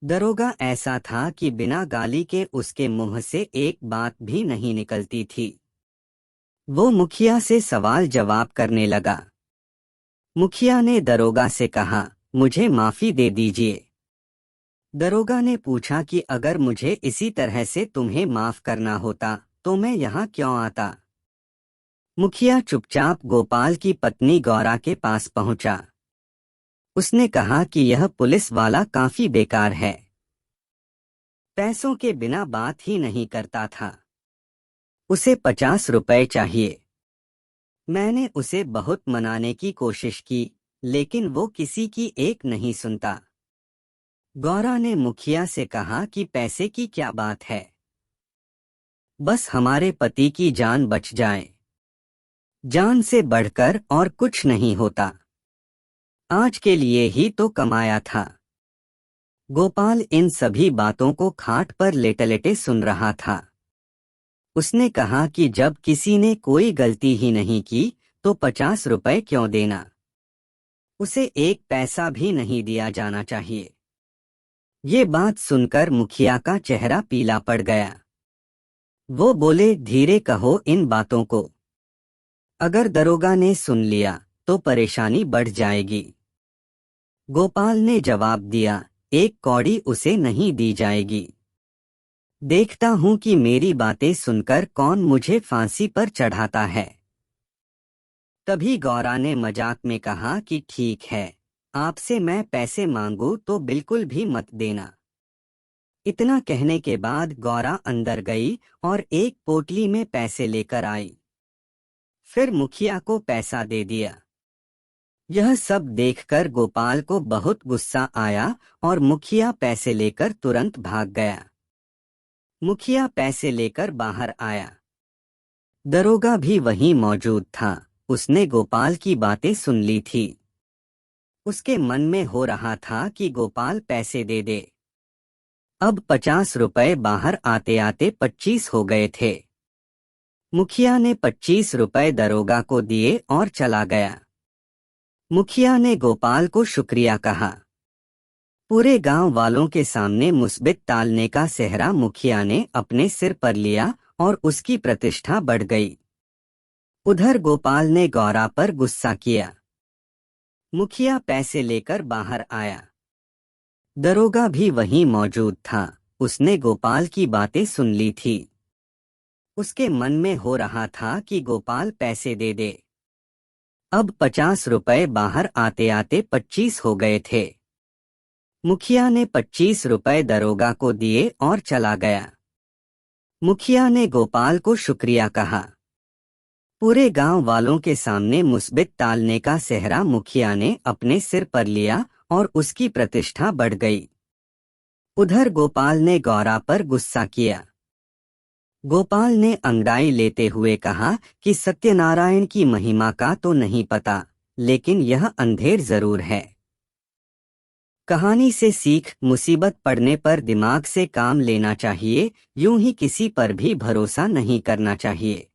दरोगा ऐसा था कि बिना गाली के उसके मुंह से एक बात भी नहीं निकलती थी। वो मुखिया से सवाल जवाब करने लगा। मुखिया ने दरोगा से कहा, मुझे माफी दे दीजिए। दरोगा ने पूछा कि अगर मुझे इसी तरह से तुम्हें माफ करना होता तो मैं यहाँ क्यों आता। मुखिया चुपचाप गोपाल की पत्नी गौरा के पास पहुंचा। उसने कहा कि यह पुलिस वाला काफी बेकार है, पैसों के बिना बात ही नहीं करता था। उसे 50 रुपए चाहिए। मैंने उसे बहुत मनाने की कोशिश की, लेकिन वो किसी की एक नहीं सुनता। गौरा ने मुखिया से कहा कि पैसे की क्या बात है, बस हमारे पति की जान बच जाए। जान से बढ़कर और कुछ नहीं होता। आज के लिए ही तो कमाया था। गोपाल इन सभी बातों को खाट पर लेटे-लेटे सुन रहा था। उसने कहा कि जब किसी ने कोई गलती ही नहीं की तो 50 रुपए क्यों देना। उसे एक पैसा भी नहीं दिया जाना चाहिए। ये बात सुनकर मुखिया का चेहरा पीला पड़ गया। वो बोले, धीरे कहो इन बातों को, अगर दरोगा ने सुन लिया तो परेशानी बढ़ जाएगी। गोपाल ने जवाब दिया, एक कौड़ी उसे नहीं दी जाएगी। देखता हूं कि मेरी बातें सुनकर कौन मुझे फांसी पर चढ़ाता है। तभी गौरा ने मजाक में कहा कि ठीक है, आपसे मैं पैसे मांगू तो बिल्कुल भी मत देना। इतना कहने के बाद गौरा अंदर गई और एक पोटली में पैसे लेकर आई। फिर मुखिया को पैसा दे दिया। यह सब देखकर गोपाल को बहुत गुस्सा आया और मुखिया पैसे लेकर तुरंत भाग गया। मुखिया पैसे लेकर बाहर आया। दरोगा भी वहीं मौजूद था। उसने गोपाल की बातें सुन ली थी। उसके मन में हो रहा था कि गोपाल पैसे दे दे। अब 50 रुपए बाहर आते आते 25 हो गए थे। मुखिया ने 25 रुपए दरोगा को दिए और चला गया। मुखिया ने गोपाल को शुक्रिया कहा। पूरे गांव वालों के सामने मुसीबत टालने का सेहरा मुखिया ने अपने सिर पर लिया और उसकी प्रतिष्ठा बढ़ गई। उधर गोपाल ने गौरा पर गुस्सा किया। मुखिया पैसे लेकर बाहर आया। दरोगा भी वहीं मौजूद था। उसने गोपाल की बातें सुन ली थी। उसके मन में हो रहा था कि गोपाल पैसे दे दे। अब 50 रुपए बाहर आते आते 25 हो गए थे। मुखिया ने 25 रुपए दरोगा को दिए और चला गया। मुखिया ने गोपाल को शुक्रिया कहा। पूरे गांव वालों के सामने मुसीबत टालने का सेहरा मुखिया ने अपने सिर पर लिया और उसकी प्रतिष्ठा बढ़ गई। उधर गोपाल ने गौरा पर गुस्सा किया। गोपाल ने अंगड़ाई लेते हुए कहा कि सत्यनारायण की महिमा का तो नहीं पता, लेकिन यह अंधेर जरूर है। कहानी से सीख, मुसीबत पड़ने पर दिमाग से काम लेना चाहिए, यूं ही किसी पर भी भरोसा नहीं करना चाहिए।